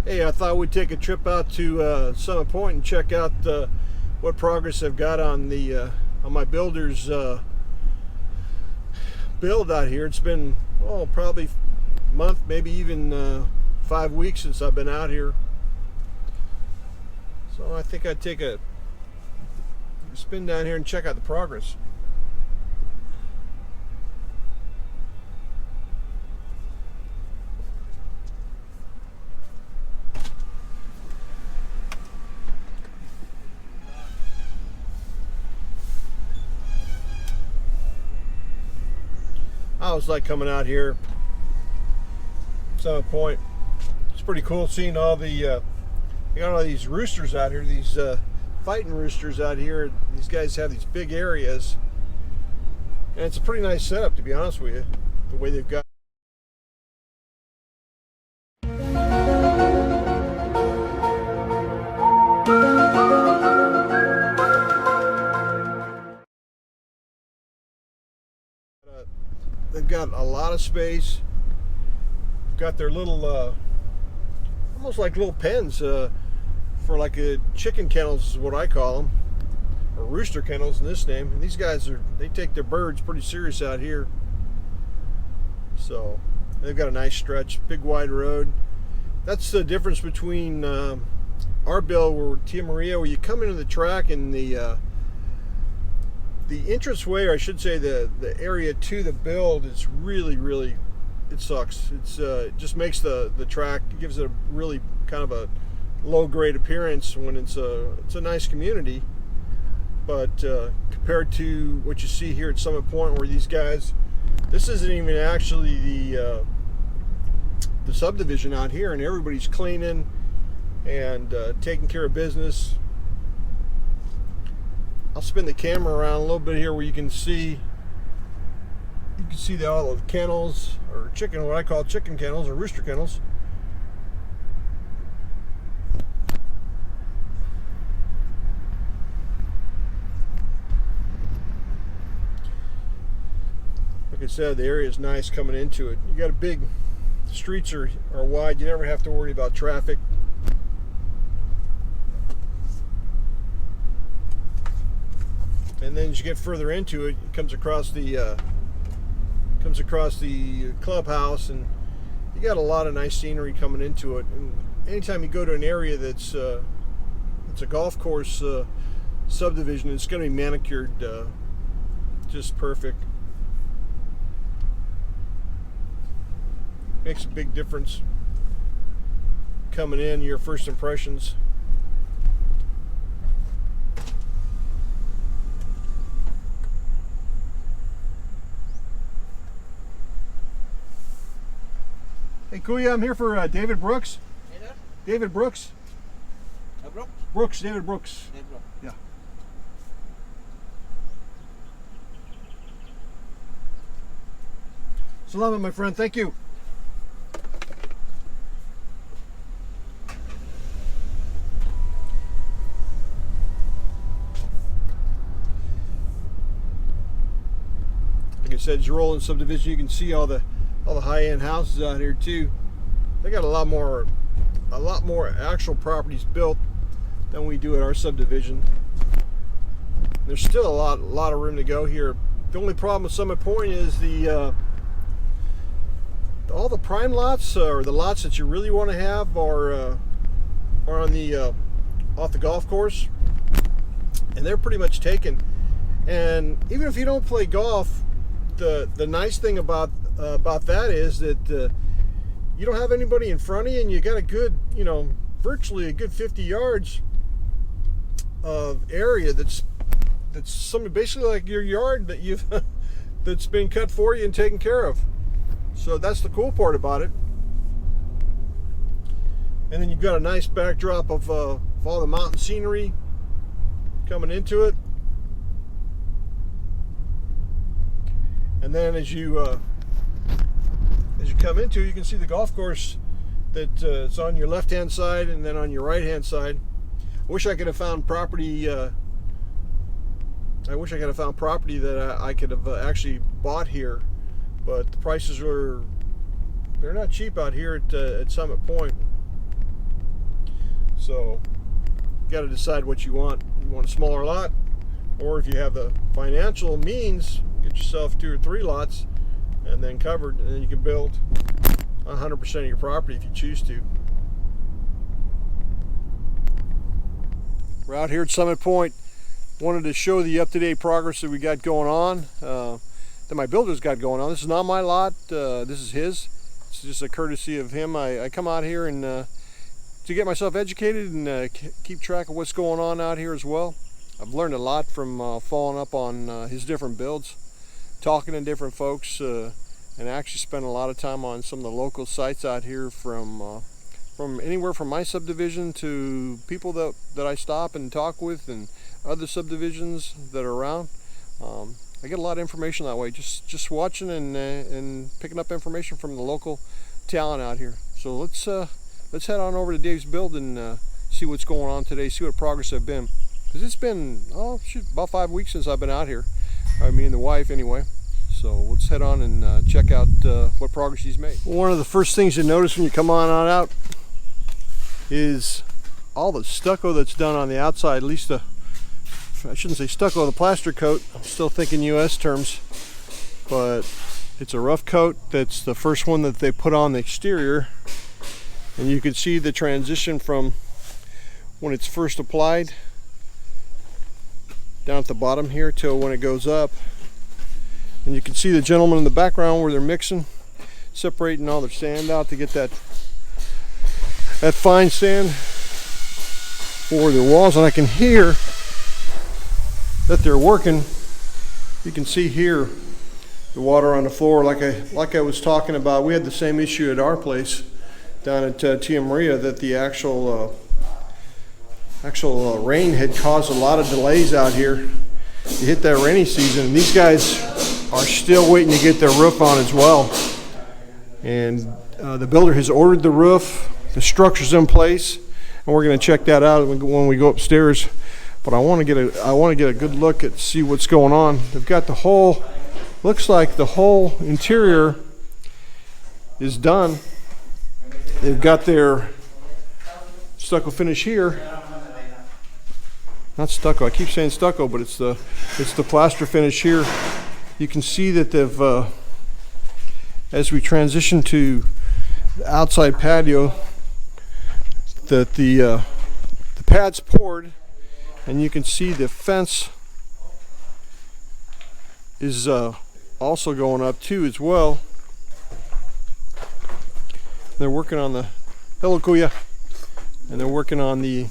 Hey, I thought we'd take a trip out to Summit Point and check out what progress I've got on the on my builder's build out here. It's been probably a month, maybe even 5 weeks since I've been out here. So I think I'd take a spin down here and check out the progress. I always like coming out here, Summit Point. It's pretty cool seeing all the you got all these roosters out here, these fighting roosters out here. These guys have these big areas, and it's a pretty nice setup, to be honest with you, the way they've got. They've got a lot of space. Got their little, almost like little pens for like a chicken kennels is what I call them, or rooster kennels in this name. And these guys they take their birds pretty serious out here. So they've got a nice stretch, big wide road. That's the difference between our build where Tia Maria, where you come into the track and the entranceway, or I should say the area to the build, is really, it sucks. It just makes the track, it gives it a really kind of a low grade appearance when it's a nice community. But compared to what you see here at Summit Point, where these guys, this isn't even actually the subdivision out here, and everybody's cleaning and taking care of business. I'll spin the camera around a little bit here where you can see all the kennels, or chicken, what I call chicken kennels or rooster kennels. Like I said, the area is nice coming into it. You got a big, the streets are wide. You never have to worry about traffic. And then as you get further into it, it comes across the clubhouse, and you got a lot of nice scenery coming into it. And anytime you go to an area that's it's a golf course subdivision, it's going to be manicured just perfect. Makes a big difference coming in, your first impressions. Hey Kuya, I'm here for David Brooks. Hey there. David Brooks. Brooks? Brooks, David Brooks. Hey, bro. Yeah. Salamat, my friend. Thank you. Like I said, as you roll in subdivision, you can see all the high-end houses out here too. They got a lot more actual properties built than we do at our subdivision. There's still a lot of room to go here. The only problem with Summit Point is all the prime lots, or the lots that you really want to have, are on the off the golf course, and they're pretty much taken. And even if you don't play golf, the nice thing about that is that you don't have anybody in front of you, and you got a good, virtually a good 50 yards of area that's basically like your yard that you've that's been cut for you and taken care of. So that's the cool part about it. And then you've got a nice backdrop of all the mountain scenery coming into it. And then as you come into it, you can see the golf course that is on your left-hand side, and then on your right-hand side. I wish I could have found property. I wish I could have found property that I could have actually bought here, but the prices they're not cheap out here at Summit Point. So you got to decide what you want. You want a smaller lot, or if you have the financial means, get yourself 2 or 3 lots and then covered, and then you can build 100% of your property if you choose to. We're out here at Summit Point. Wanted to show the up-to-date progress that we got going on, that my builder's got going on. This is not my lot, this is his. It's just a courtesy of him. I come out here and to get myself educated and keep track of what's going on out here as well. I've learned a lot from following up on his different builds, talking to different folks, and actually spent a lot of time on some of the local sites out here from anywhere from my subdivision to people that I stop and talk with, and other subdivisions that are around. I get a lot of information that way, just watching and picking up information from the local talent out here. So let's head on over to Dave's Build and see what's going on today, see what progress I've been. Because it's been, about 5 weeks since I've been out here. Me and the wife anyway. So let's head on and check out what progress he's made. One of the first things you notice when you come on out is all the stucco that's done on the outside. At least I shouldn't say stucco, the plaster coat. I'm still thinking US terms, but it's a rough coat. That's the first one that they put on the exterior, and you can see the transition from when it's first applied down at the bottom here till when it goes up. And you can see the gentleman in the background where they're mixing, separating all their sand out to get that fine sand for their walls. And I can hear that they're working. You can see here the water on the floor, like I was talking about. We had the same issue at our place down at Tia Maria, that the actual rain had caused a lot of delays out here. You hit that rainy season, and these guys are still waiting to get their roof on as well. And the builder has ordered the roof, the structure's in place, and we're going to check that out when we go upstairs. But I want to get a good look at see what's going on. They've got the whole, looks like the whole interior is done. They've got their stucco finish here. Not stucco, I keep saying stucco, but it's the plaster finish here. You can see that they've, as we transition to the outside patio, that the pad's poured, and you can see the fence is also going up too as well. They're working on the, hello Kuya, and they're working on the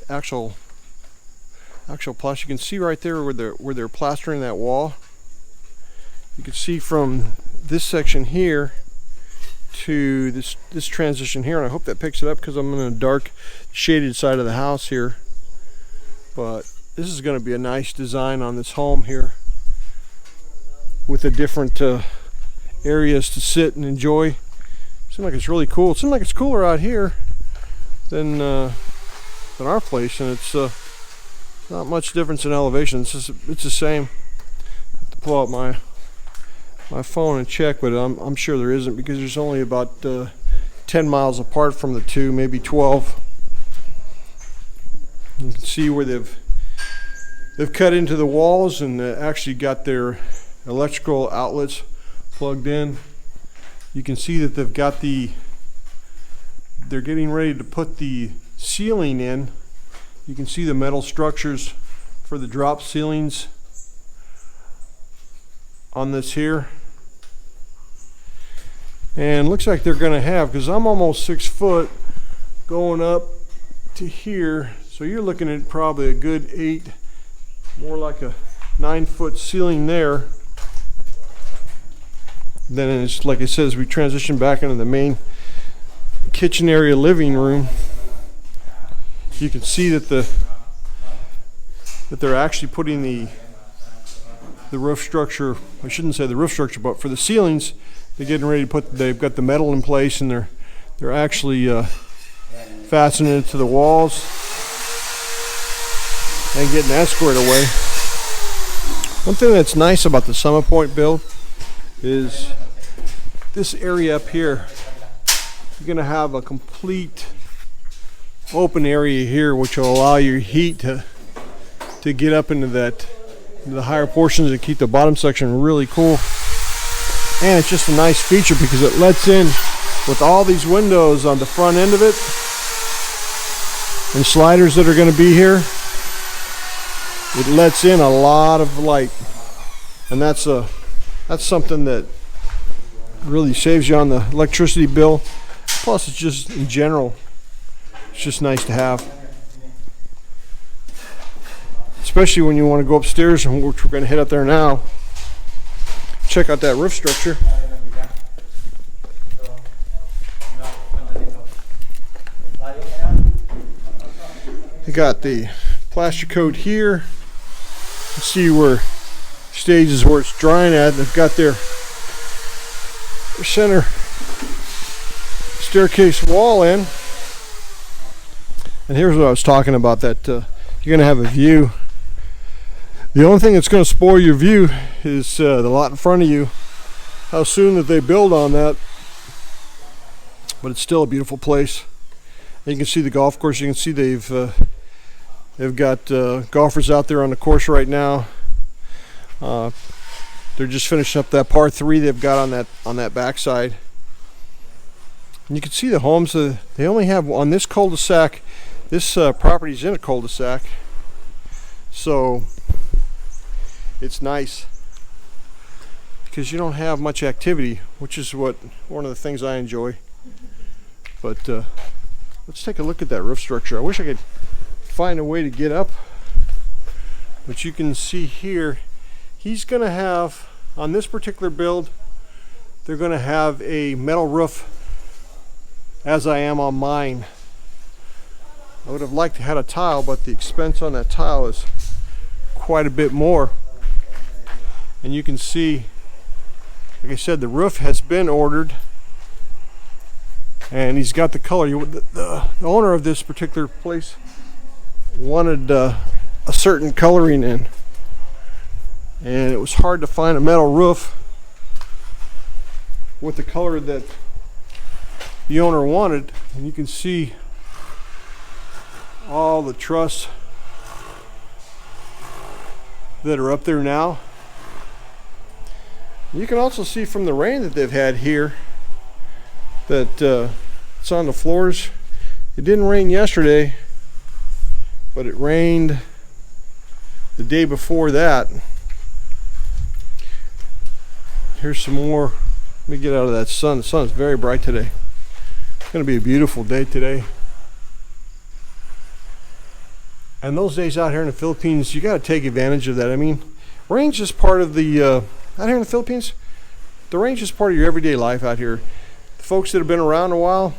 actual plaster. You can see right there where they're plastering that wall. You can see from this section here to this transition here, and I hope that picks it up because I'm in a dark shaded side of the house here. But this is going to be a nice design on this home here with the different areas to sit and enjoy. Seems like it's really cool. It seems like it's cooler out here than our place, and it's not much difference in elevation. It's the same. I have to pull out my phone and check, but I'm sure there isn't, because there's only about 10 miles apart from the two, maybe 12. You can see where they've cut into the walls and actually got their electrical outlets plugged in. You can see that they've got they're getting ready to put the ceiling in. You can see the metal structures for the drop ceilings on this here. And looks like they're going to have, because I'm almost 6 foot going up to here, so you're looking at probably a good 8, more like a 9-foot ceiling there. Then it's like I said, as we transition back into the main kitchen area, living room, you can see that they're actually putting the roof structure, I shouldn't say the roof structure, but for the ceilings, they're getting ready to they've got the metal in place, and they're actually fastening it to the walls and getting that squared away. One thing that's nice about the Summit Point build is this area up here. You're going to have a complete open area here, which will allow your heat to get up into the higher portions and keep the bottom section really cool. And it's just a nice feature because it lets in, with all these windows on the front end of it and sliders that are going to be here, it lets in a lot of light, and that's something that really saves you on the electricity bill. Plus, it's just, in general, it's just nice to have, especially when you want to go upstairs, and which we're going to head up there now. Check out that roof structure. You got the plaster coat here. You see where stages where it's drying at. They've got their center staircase wall in. And here's what I was talking about, that you're going to have a view. The only thing that's going to spoil your view is the lot in front of you, how soon that they build on that. But it's still a beautiful place. And you can see the golf course. You can see they've got golfers out there on the course right now. They're just finishing up that par 3 they've got on that backside. And you can see the homes. They only have on this cul-de-sac. This property's in a cul-de-sac, so it's nice because you don't have much activity, which is one of the things I enjoy. But let's take a look at that roof structure. I wish I could find a way to get up, but you can see here he's going to have, on this particular build, they're going to have a metal roof, as I am on mine. I would have liked to have a tile, but the expense on that tile is quite a bit more. And you can see, like I said, the roof has been ordered, and he's got the color. The owner of this particular place wanted a certain coloring in, and it was hard to find a metal roof with the color that the owner wanted. And you can see all the truss that are up there now. You can also see from the rain that they've had here that it's on the floors. It didn't rain yesterday, but it rained the day before that. Here's some more. Let me get out of that sun. The sun is very bright today. It's going to be a beautiful day today. And those days out here in the Philippines, you got to take advantage of that. I mean, rain's just part of the out here in the Philippines. The rain's just part of your everyday life out here. The folks that have been around a while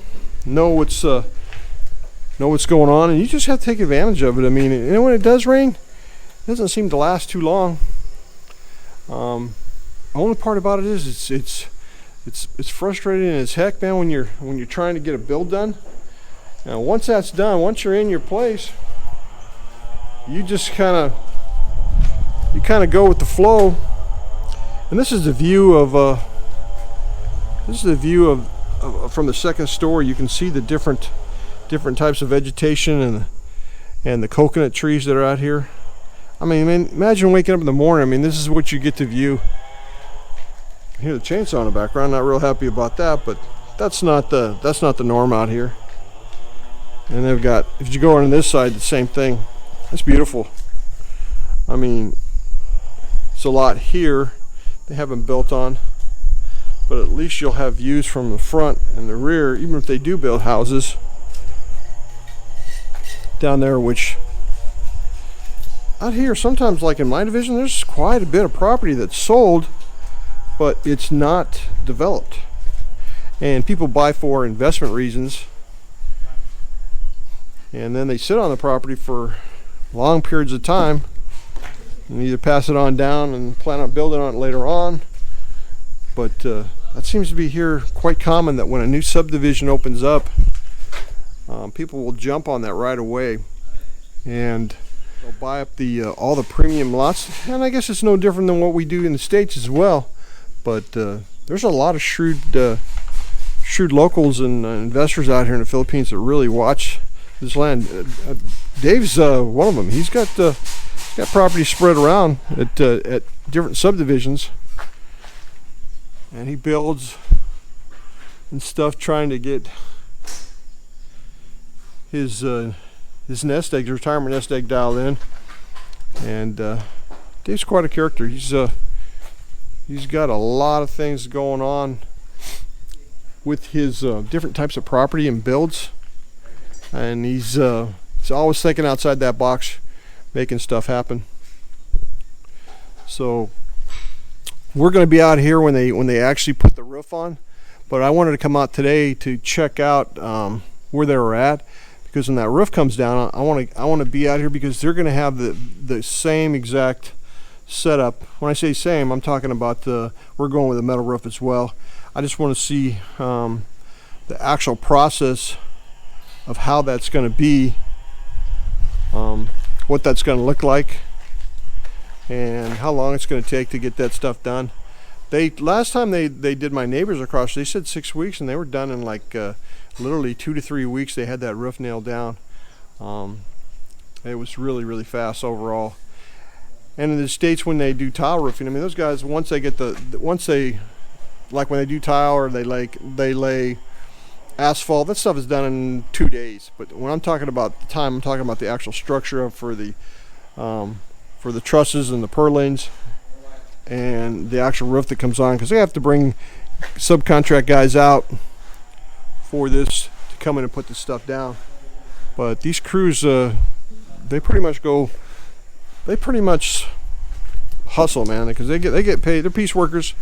know what's going on, and you just have to take advantage of it. I mean, you know, when it does rain, it doesn't seem to last too long. The only part about it is it's frustrating as heck, man, when you're trying to get a build done. Now, once that's done, once you're in your place, you just kind of go with the flow. And this is the view of from the second story. You can see the different types of vegetation and the coconut trees that are out here. I mean, imagine waking up in the morning. I mean, this is what you get to view. You hear the chainsaw in the background. Not real happy about that, but that's not the norm out here. And they've got, if you go on this side, the same thing. It's beautiful. I mean, it's a lot here they haven't built on, but at least you'll have views from the front and the rear, even if they do build houses down there. Which out here, sometimes, like in my division, there's quite a bit of property that's sold, but it's not developed, and people buy for investment reasons, and then they sit on the property for long periods of time and either pass it on down and plan on building on it later on. But that seems to be here quite common, that when a new subdivision opens up, people will jump on that right away, and they'll buy up all the premium lots. And I guess it's no different than what we do in the States as well. But there's a lot of shrewd locals and investors out here in the Philippines that really watch this land. Dave's one of them. He's got property spread around at different subdivisions, and he builds and stuff trying to get his nest egg, retirement nest egg, dialed in. And Dave's quite a character. He's got a lot of things going on with his different types of property and builds, and he's always thinking outside that box, making stuff happen. So we're going to be out here when they actually put the roof on, but I wanted to come out today to check out where they were at, because when that roof comes down, I want to be out here, because they're going to have the same exact setup. When I say same, I'm talking about we're going with a metal roof as well. I just want to see the actual process of how that's going to be, what that's going to look like, and how long it's going to take to get that stuff done. Last time they did my neighbors across, they said 6 weeks, and they were done in like literally 2 to 3 weeks. They had that roof nailed down. It was really, really fast overall. And in the States, when they do tile roofing, I mean, those guys, when they do tile, or they lay asphalt, that stuff is done in 2 days. But when I'm talking about the time, I'm talking about the actual structure for the trusses and the purlins and the actual roof that comes on, because they have to bring subcontract guys out for this to come in and put this stuff down. But these crews, they pretty much hustle, man, because they get paid. They're piece workers,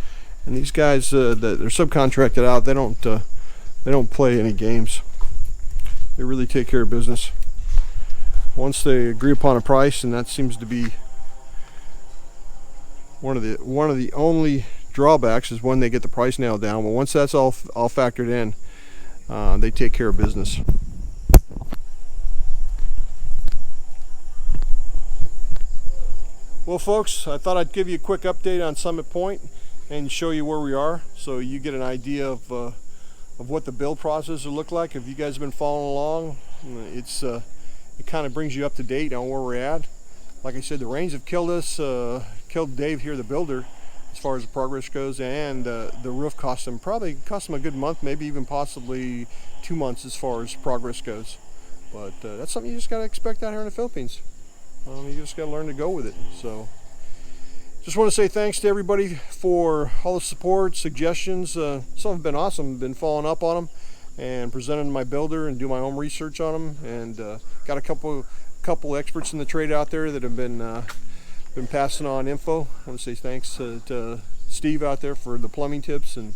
and these guys that they're subcontracted out, they don't play any games. They really take care of business. Once they agree upon a price, and that seems to be one of the only drawbacks, is when they get the price nailed down. But once that's all factored in, they take care of business. Well, folks, I thought I'd give you a quick update on Summit Point and show you where we are, so you get an idea of what the build process will look like. If you guys have been following along, it kind of brings you up to date on where we're at. Like I said, the rains have killed us, killed Dave here, the builder, as far as the progress goes, and the roof cost him a good month, maybe even possibly 2 months as far as progress goes. But that's something you just got to expect out here in the Philippines. You just got to learn to go with it. So just want to say thanks to everybody for all the support, suggestions. Some have been awesome. Been following up on them and presenting to my builder and do my own research on them, and got a couple experts in the trade out there that have been passing on info. I want to say thanks to Steve out there for the plumbing tips, and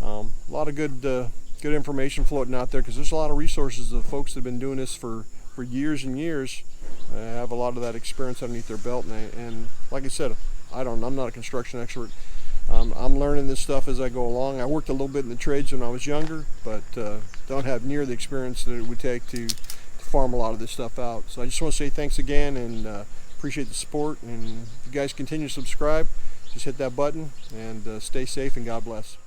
a lot of good information floating out there, because there's a lot of resources of folks that have been doing this for years and years. Have a lot of that experience underneath their belt, and like I said, I'm not a construction expert. I'm learning this stuff as I go along. I worked a little bit in the trades when I was younger, but don't have near the experience that it would take to farm a lot of this stuff out. So I just want to say thanks again, and appreciate the support. And if you guys continue to subscribe, just hit that button, and stay safe, and God bless.